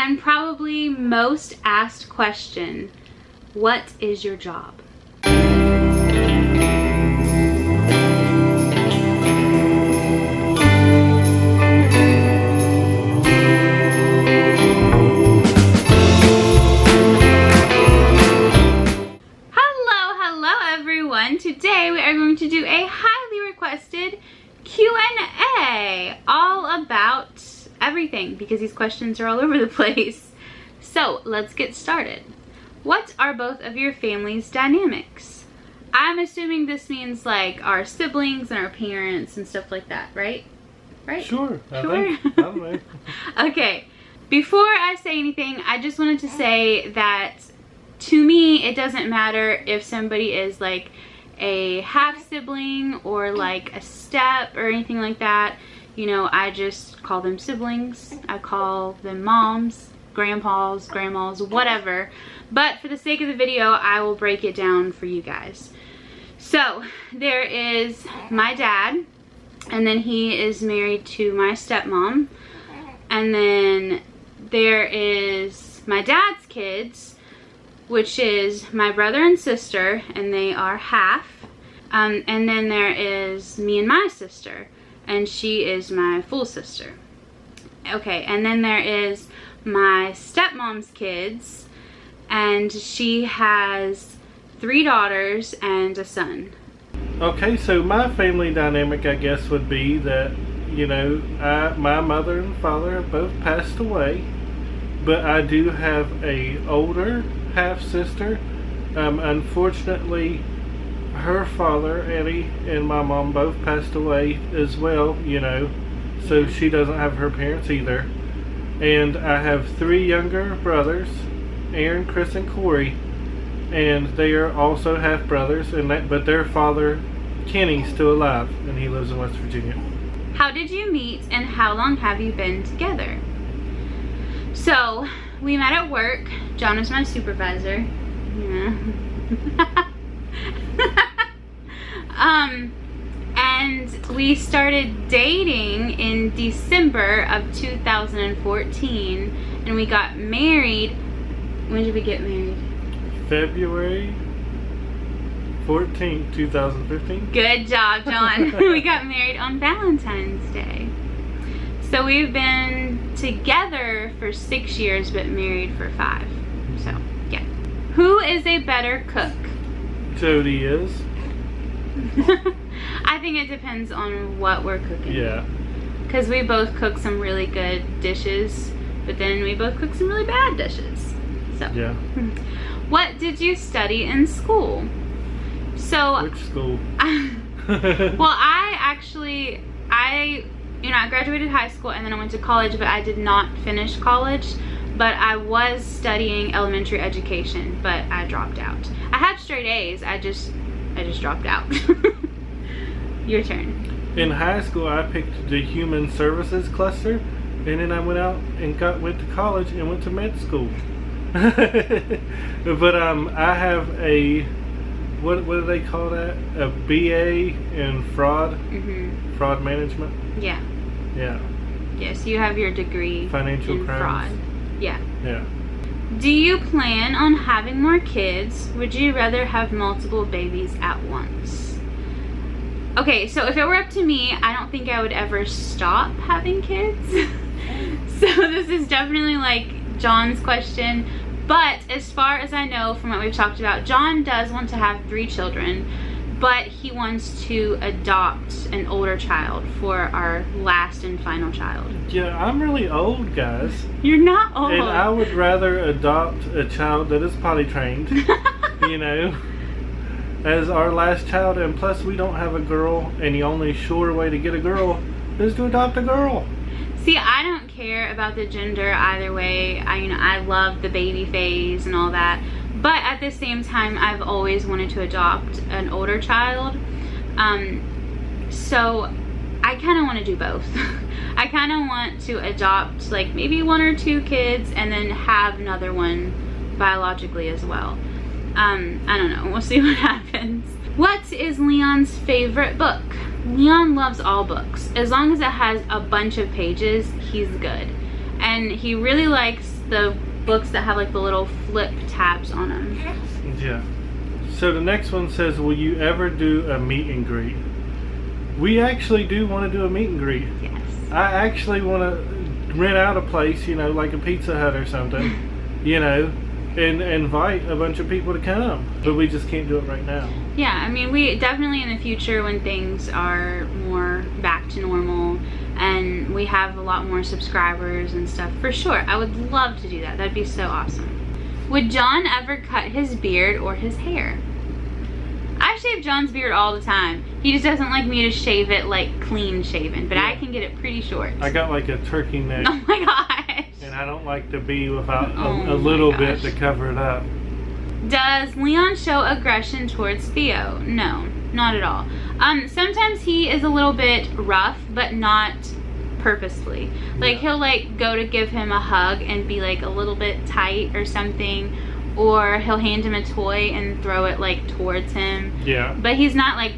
And probably most asked question, what is your job? Today we are going to do a highly requested Q&A all about everything because these questions are all over the place. So let's get started. What are both of your family's dynamics? I'm assuming this means like our siblings and our parents and stuff like that, right? Right? Sure. I don't know. Okay. Before I say anything, I just wanted to say that to me, it doesn't matter if somebody is like a half sibling or like a step or anything like that. You know, I just call them siblings. I call them moms, grandpas, grandmas, whatever. But for the sake of the video, I will break it down for you guys. So there is my dad, and then he is married to my stepmom. And then there is my dad's kids, which is my brother and sister, and they are half. And then there is me and my sister, and she is my full sister. Okay, and then there is my stepmom's kids, and she has 3 daughters and a son. Okay, so my family dynamic, I guess, would be that, you know, my mother and father have both passed away, but I do have a older half sister. Unfortunately, her father, Eddie, and my mom both passed away as well, you know, so she doesn't have her parents either. And I have 3 younger brothers, Aaron, Chris, and Corey, and they are also half brothers, but their father, Kenny's still alive, and he lives in West Virginia. How did you meet, and how long have you been together? So we met at work. John was my supervisor. Yeah. And we started dating in December of 2014, and we got married. When did we get married? February 14th, 2015. Good job, John. We got married on Valentine's Day. So we've been together for 6 years, but married for 5. So, yeah. Who is a better cook? Jody is. I think it depends on what we're cooking. Yeah. Because we both cook some really good dishes, but then we both cook some really bad dishes. So. Yeah. What did you study in school? So. Which school? Well, I graduated high school and then I went to college, but I did not finish college. But I was studying elementary education, but I dropped out. I had straight A's, I just dropped out. Your turn. In high school, I picked the human services cluster, and then I went out and went to college and went to med school. But I have a what do they call that? A BA in fraud, fraud management. Yeah. Yeah. Yes, you have your degree financial in crimes. Fraud. Yeah. Yeah. Do you plan on having more kids? Would you rather have multiple babies at once? Okay, so if it were up to me, I don't think I would ever stop having kids. So this is definitely like John's question. But as far as I know from what we've talked about, John does want to have 3 children, but he wants to adopt an older child for our last and final child. Yeah, I'm really old, guys. You're not old. And I would rather adopt a child that is potty trained, you know, as our last child. And plus, we don't have a girl, and the only sure way to get a girl is to adopt a girl. See, I don't care about the gender either way. I love the baby phase and all that. But at the same time, I've always wanted to adopt an older child. So I kind of want to do both. I kind of want to adopt like maybe 1 or 2 kids and then have another one biologically as well. I don't know. We'll see what happens. What is Leon's favorite book? Leon loves all books. As long as it has a bunch of pages, he's good. And he really likes the books that have like the little flip tabs on them. Yeah. So the next one says, will you ever do a meet and greet? We actually do want to do a meet and greet. Yes. I actually want to rent out a place, you know, like a Pizza Hut or something, you know, and invite a bunch of people to come. But we just can't do it right now. Yeah, I mean, we definitely in the future when things are more back to normal and we have a lot more subscribers and stuff, for sure. I would love to do that. That'd be so awesome. Would John ever cut his beard or his hair? I shave John's beard all the time. He just doesn't like me to shave it like clean shaven, but yeah. I can get it pretty short. I got like a turkey neck. Oh my gosh. And I don't like to be without a little bit to cover it up. Does Leon show aggression towards Theo? No, not at all. Sometimes he is a little bit rough, but not purposefully. Like he'll like go to give him a hug and be like a little bit tight or something, or he'll hand him a toy and throw it like towards him. Yeah. But he's not like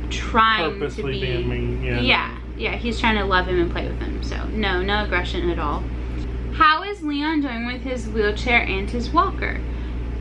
trying to be being mean. Yeah, he's trying to love him and play with him. So no aggression at all. How is Leon doing with his wheelchair and his walker?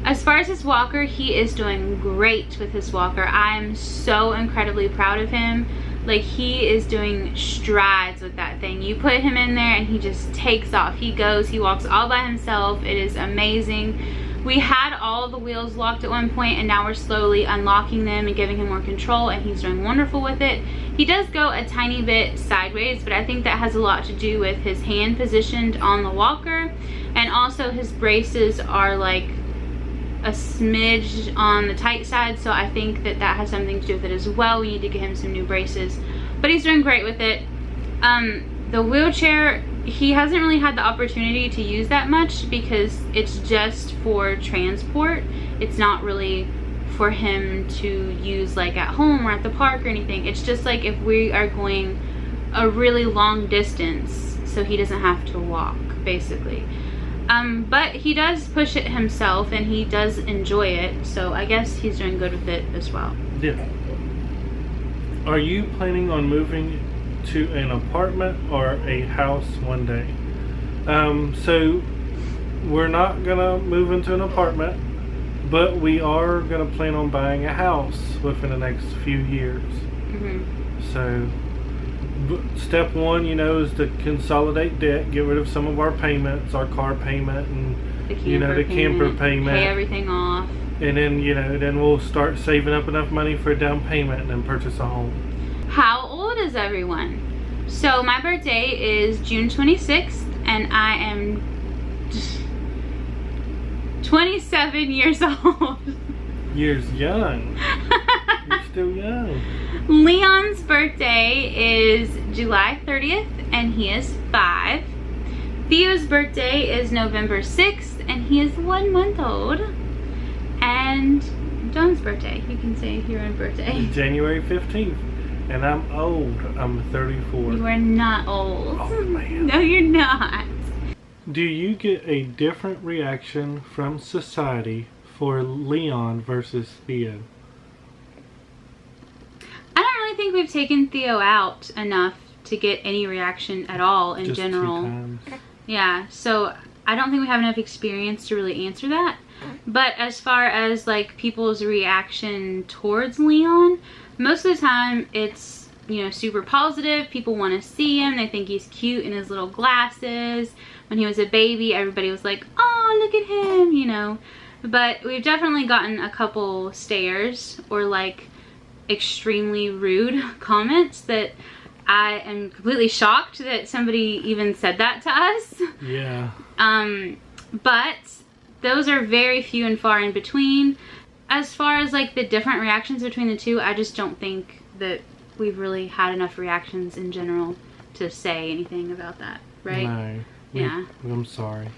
As far as his walker, he is doing great with his walker. I'm so incredibly proud of him. Like, he is doing strides with that thing. You put him in there and he just takes off. He goes, he walks all by himself. It is amazing. We had all the wheels locked at one point and now we're slowly unlocking them and giving him more control, and he's doing wonderful with it. He does go a tiny bit sideways, but I think that has a lot to do with his hand positioned on the walker, and also his braces are like a smidge on the tight side, so I think that that has something to do with it as well. We need to get him some new braces, but he's doing great with it. The wheelchair, he hasn't really had the opportunity to use that much because it's just for transport. It's not really for him to use like at home or at the park or anything. It's just like if we are going a really long distance so he doesn't have to walk, basically. But he does push it himself and he does enjoy it, so I guess he's doing good with it as well. Yeah. Are you planning on moving to an apartment or a house one day? So we're not gonna move into an apartment, but we are gonna plan on buying a house within the next few years. So step one, you know, is to consolidate debt, get rid of some of our payments, our car payment and the camper payment, pay everything off, and then, you know, then we'll start saving up enough money for a down payment and then purchase a home. How old is everyone? So my birthday is June 26th and I am 27 years old. You're young. You're still young. Leon's birthday is July 30th and he is 5. Theo's birthday is November 6th and he is 1 month old. And John's birthday, you can say your own birthday. January 15th. And I'm old. I'm 34. You are not old. Oh, man. No, you're not. Do you get a different reaction from society for Leon versus Theo? I don't really think we've taken Theo out enough to get any reaction at all in Just general. 2 times. Yeah, so I don't think we have enough experience to really answer that. But as far as like people's reaction towards Leon, most of the time it's, you know, super positive. People want to see him. They think he's cute in his little glasses. When he was a baby, everybody was like, oh, look at him, you know. But we've definitely gotten a couple stares or like extremely rude comments that I am completely shocked that somebody even said that to us. Yeah. But those are very few and far in between. As far as like the different reactions between the two, I just don't think that we've really had enough reactions in general to say anything about that, right? No. Yeah. I'm sorry.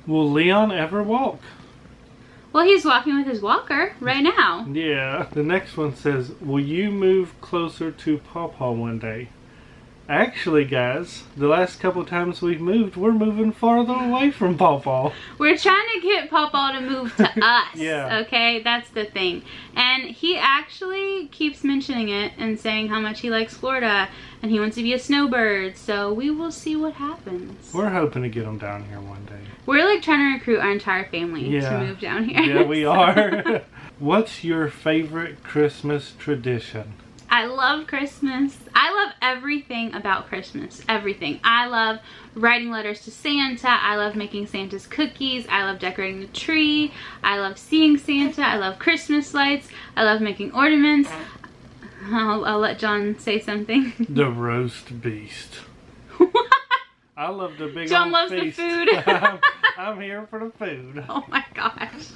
Will Leon ever walk? Well, he's walking with his walker right now. Yeah. The next one says, will you move closer to Pawpaw one day? Actually, guys, the last couple times we've moved, we're moving farther away from Pawpaw. We're trying to get Pawpaw to move to us. Yeah. Okay, that's the thing. And he actually keeps mentioning it and saying how much he likes Florida and he wants to be a snowbird. So we will see what happens. We're hoping to get him down here one day. We're like trying to recruit our entire family to move down here. Yeah, we are. What's your favorite Christmas tradition? I love Christmas. I love everything about Christmas. Everything. I love writing letters to Santa. I love making Santa's cookies. I love decorating the tree. I love seeing Santa. I love Christmas lights. I love making ornaments. I'll let John say something. The roast beast. I love the big John old loves feast. the food. I'm here for the food. Oh my gosh.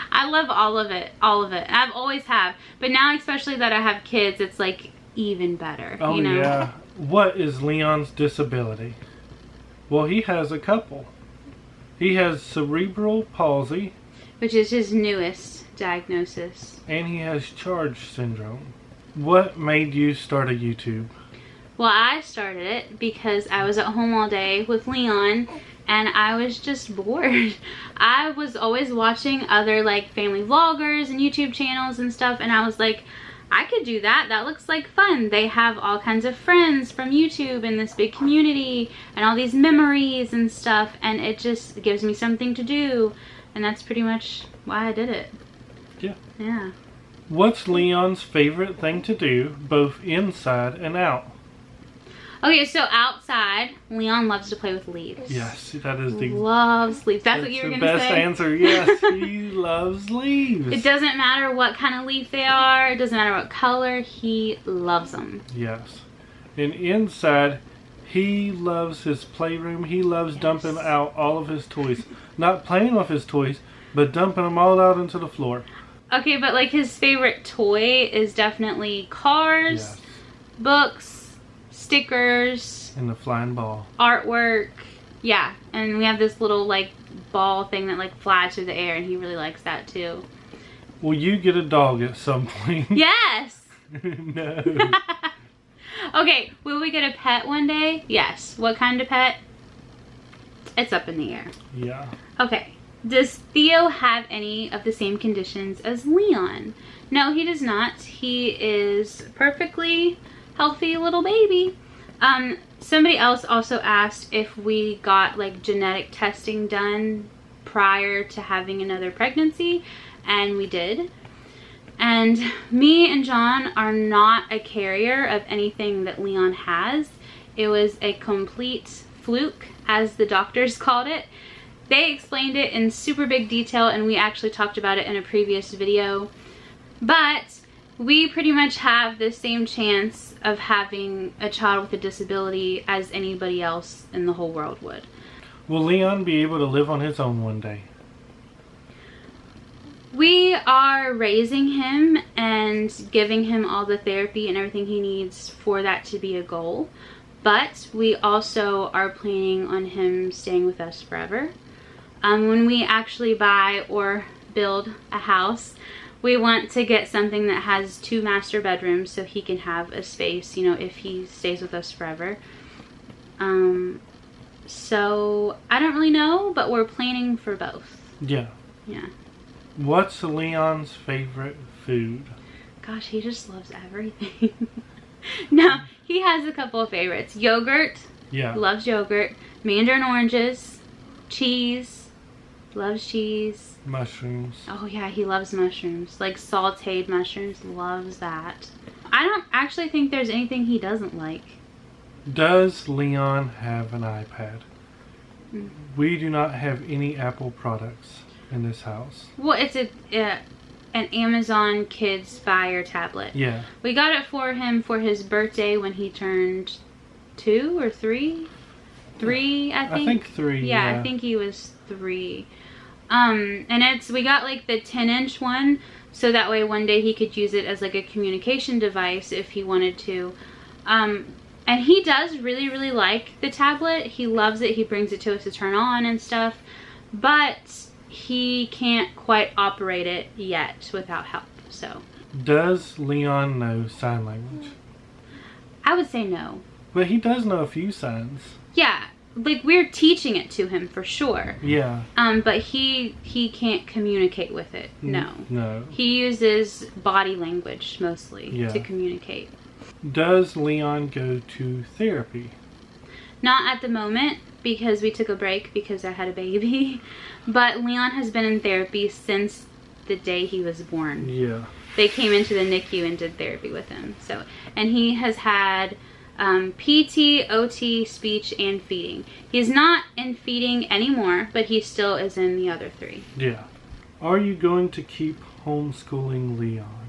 I love all of it. All of it. I've always have. But now, especially that I have kids, it's like even better. Oh, you know? yeah. What is Leon's disability? Well, he has a couple. He has cerebral palsy. Which is his newest diagnosis. And he has Charge syndrome. What made you start a YouTube? Well, I started it because I was at home all day with Leon and I was just bored. I was always watching other like family vloggers and YouTube channels and stuff, and I was like, I could do that. That looks like fun. They have all kinds of friends from YouTube in this big community and all these memories and stuff, and it just gives me something to do, and that's pretty much why I did it. Yeah. Yeah. What's Leon's favorite thing to do, both inside and out? Okay, so outside, Leon loves to play with leaves. Yes, that is the loves leaves. That's what you were gonna say. The best answer. Yes, he loves leaves. It doesn't matter what kind of leaf they are. It doesn't matter what color. He loves them. Yes, and inside, he loves his playroom. He loves dumping out all of his toys. Not playing with his toys, but dumping them all out into the floor. Okay, but like his favorite toy is definitely cars, Yes. books, stickers, And the flying ball. artwork. Yeah, and we have this little like ball thing that like flies through the air, and he really likes that too. Will you get a dog at some point? Yes! No. Okay, will we get a pet one day? Yes. What kind of pet? It's up in the air. Yeah. Okay. Does Theo have any of the same conditions as Leon? No, he does not. He is perfectly healthy little baby. Somebody else also asked if we got like genetic testing done prior to having another pregnancy, and we did. And me and John are not a carrier of anything that Leon has. It was a complete fluke, as the doctors called it. They explained it in super big detail, and we actually talked about it in a previous video. But we pretty much have the same chance of having a child with a disability as anybody else in the whole world would. Will Leon be able to live on his own one day? We are raising him and giving him all the therapy and everything he needs for that to be a goal. But we also are planning on him staying with us forever. When we actually buy or build a house, we want to get something that has 2 master bedrooms so he can have a space, you know, if he stays with us forever. So I don't really know, but we're planning for both. Yeah. Yeah. What's Leon's favorite food? Gosh, he just loves everything. No, he has a couple of favorites. Yogurt. Yeah. Loves yogurt. Mandarin oranges. Cheese. Loves cheese. Mushrooms. Oh yeah, he loves mushrooms. Like sauteed mushrooms. Loves that. I don't actually think there's anything he doesn't like. Does Leon have an iPad? Mm. We do not have any Apple products in this house. Well, it's an Amazon Kids Fire tablet. Yeah. We got it for him for his birthday when he turned 2 or 3. 3, I think. I think 3. Yeah, I think he was 3. And we got like the 10-inch one, so that way one day he could use it as like a communication device if he wanted to. And he does really, really like the tablet. He loves it. He brings it to us to turn on and stuff. But he can't quite operate it yet without help, so. Does Leon know sign language? I would say no. But he does know a few signs. Yeah, like we're teaching it to him for sure. Yeah. But he can't communicate with it. No. No. He uses body language mostly to communicate. Does Leon go to therapy? Not at the moment because we took a break because I had a baby. But Leon has been in therapy since the day he was born. Yeah. They came into the NICU and did therapy with him. So, and he has had PT, OT, speech, and feeding. He's not in feeding anymore, but he still is in the other 3. Yeah. Are you going to keep homeschooling Leon?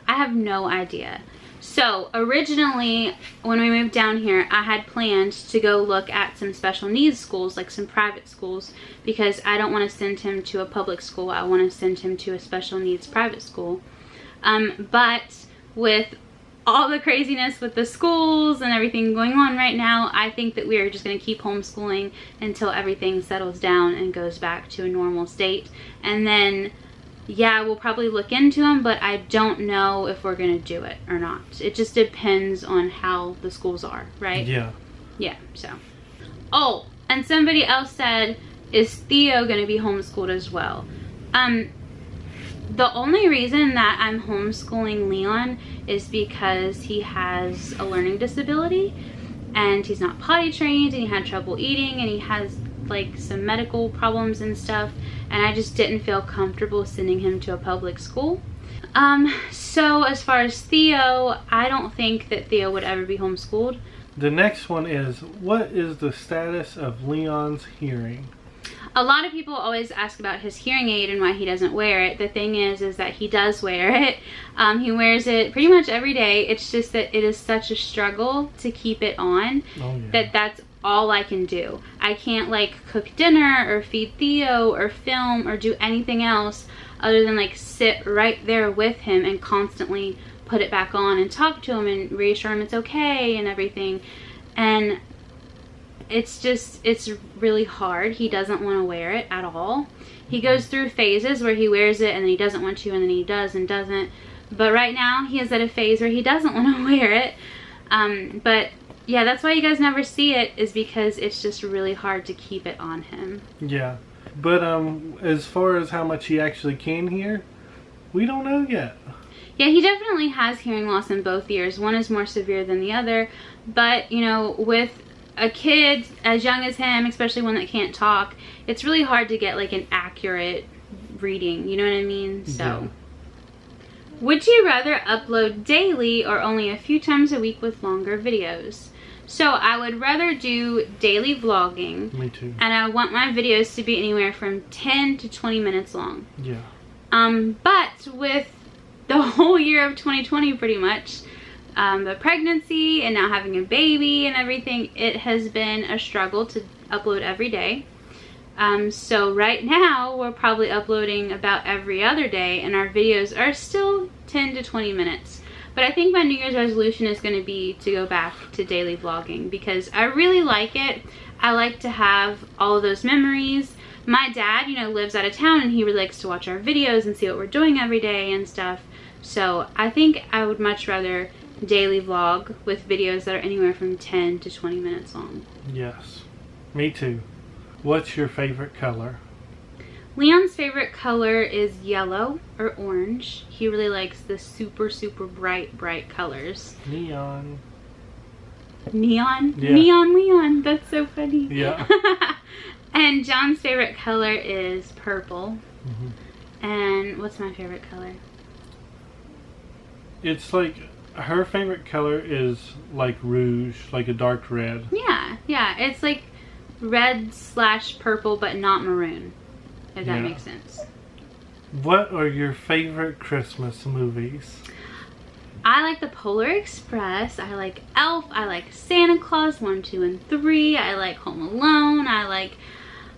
I have no idea. So originally, when we moved down here, I had planned to go look at some special needs schools, like some private schools, because I don't want to send him to a public school. I want to send him to a special needs private school. But with all the craziness with the schools and everything going on right now, I think that we are just going to keep homeschooling until everything settles down and goes back to a normal state. And then, yeah, we'll probably look into them, but I don't know if we're going to do it or not. It just depends on how the schools are, right? Yeah. Yeah, so. Oh, and somebody else said, is Theo going to be homeschooled as well? The only reason that I'm homeschooling Leon is because he has a learning disability and he's not potty trained and he had trouble eating and he has like some medical problems and stuff, and I just didn't feel comfortable sending him to a public school. So as far as Theo, I don't think that Theo would ever be homeschooled. The next one is, what is the status of Leon's hearing? A lot of people always ask about his hearing aid and why he doesn't wear it. The thing is that he does wear it. He wears it pretty much every day. It's just that it is such a struggle to keep it on that's all I can do. I can't like cook dinner or feed Theo or film or do anything else other than like sit right there with him and constantly put it back on and talk to him and reassure him it's okay and everything. And it's really hard. He doesn't want to wear it at all. He goes through phases where he wears it and then he doesn't want to and then he does and doesn't. But right now he is at a phase where he doesn't want to wear it. But yeah, that's why you guys never see it, is because it's just really hard to keep it on him. Yeah. But as far as how much he actually can hear, we don't know yet. Yeah, he definitely has hearing loss in both ears. One is more severe than the other. But, you know, with a kid as young as him, especially one that can't talk, it's really hard to get like an accurate reading, you know what I mean? So yeah. Would you rather upload daily or only a few times a week with longer videos? So I would rather do daily vlogging. Me too. And I want my videos to be anywhere from 10 to 20 minutes long. Yeah. But with the whole year of 2020 pretty much, the pregnancy and now having a baby and everything, it has been a struggle to upload every day. So right now we're probably uploading about every other day and our videos are still 10 to 20 minutes. But I think my New Year's resolution is going to be to go back to daily vlogging because I really like it. I like to have all of those memories. My dad, you know, lives out of town and he really likes to watch our videos and see what we're doing every day and stuff. So I think I would much rather daily vlog with videos that are anywhere from 10 to 20 minutes long. Yes, me too. What's your favorite color? Leon's favorite color is yellow or orange. He really likes the super bright colors. Neon. Neon? Yeah. Neon Leon. That's so funny. Yeah. And John's favorite color is purple. Mm-hmm. And what's my favorite color? It's like, her favorite color is like rouge, like a dark red. Yeah. It's like red/purple, but not maroon. If that makes sense. What are your favorite Christmas movies? I like the Polar Express. I like Elf. I like Santa Claus 1, 2, and 3. I like Home Alone. I like,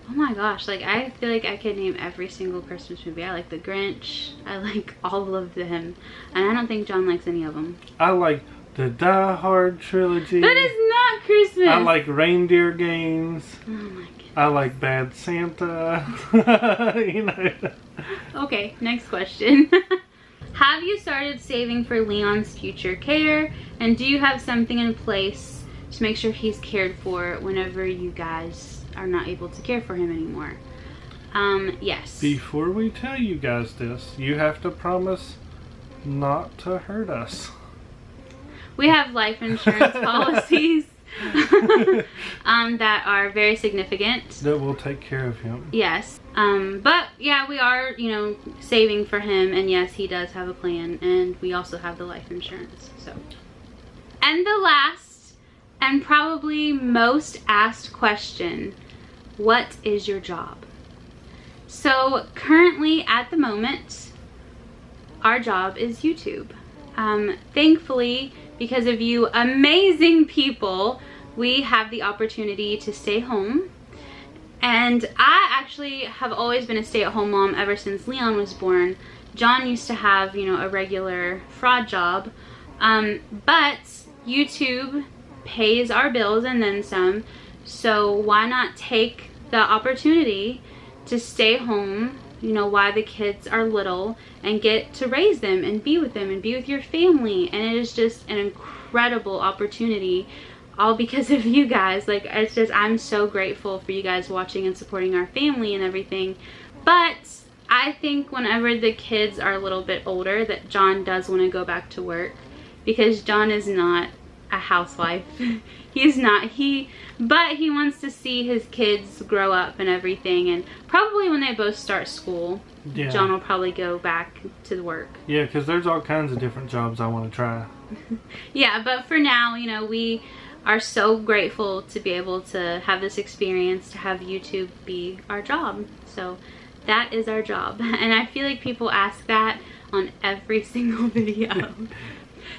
oh my gosh, like I feel like I could name every single Christmas movie. I like The Grinch. I like all of them. And I don't think John likes any of them. I like the Die Hard trilogy. That is not Christmas. I like Reindeer Games. Oh my goodness. I like Bad Santa. You know. Okay, next question. Have you started saving for Leon's future care? And do you have something in place to make sure he's cared for whenever you guys are not able to care for him anymore. Yes. Before we tell you guys this, you have to promise not to hurt us. We have life insurance policies that are very significant. That will take care of him. Yes. But yeah, we are, you know, saving for him, and yes, he does have a plan, and we also have the life insurance. So, and the last and probably most asked question, what is your job? So currently at the moment, our job is YouTube. Thankfully, because of you amazing people, we have the opportunity to stay home. And I actually have always been a stay-at-home mom ever since Leon was born. John used to have, you know, a regular fraud job. But YouTube pays our bills and then some. So why not take the opportunity to stay home, you know, while the kids are little, and get to raise them and be with them and be with your family. And it is just an incredible opportunity, all because of you guys. Like, it's just, I'm so grateful for you guys watching and supporting our family and everything. But I think whenever the kids are a little bit older, that John does want to go back to work, because John is not a housewife. He's not. But he wants to see his kids grow up and everything, and probably when they both start school, yeah, John will probably go back to work. Yeah, because there's all kinds of different jobs I want to try. Yeah, but for now, you know, we are so grateful to be able to have this experience, to have YouTube be our job. So that is our job. And I feel like people ask that on every single video.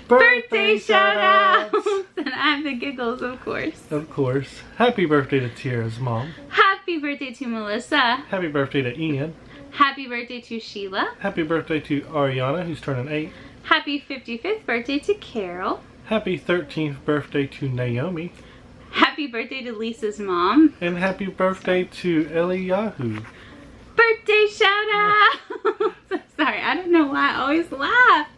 Birthday shout-outs! And I have the giggles, of course. Of course. Happy birthday to Tiara's mom. Happy birthday to Melissa. Happy birthday to Ian. Happy birthday to Sheila. Happy birthday to Ariana, who's turning 8. Happy 55th birthday to Carol. Happy 13th birthday to Naomi. Happy birthday to Lisa's mom. And happy birthday to Eliyahu. Birthday shout-out! So sorry, I don't know why I always laugh.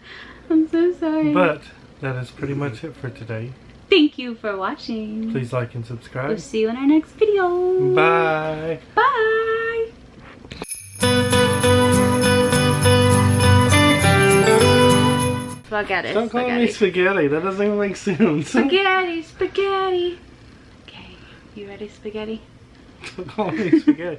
I'm so sorry. But that is pretty much it for today. Thank you for watching. Please like and subscribe. We'll see you in our next video. Bye. Bye. Spaghetti. Don't call me spaghetti. That doesn't even make sense. Spaghetti, spaghetti. Okay, you ready, spaghetti? Don't call me spaghetti.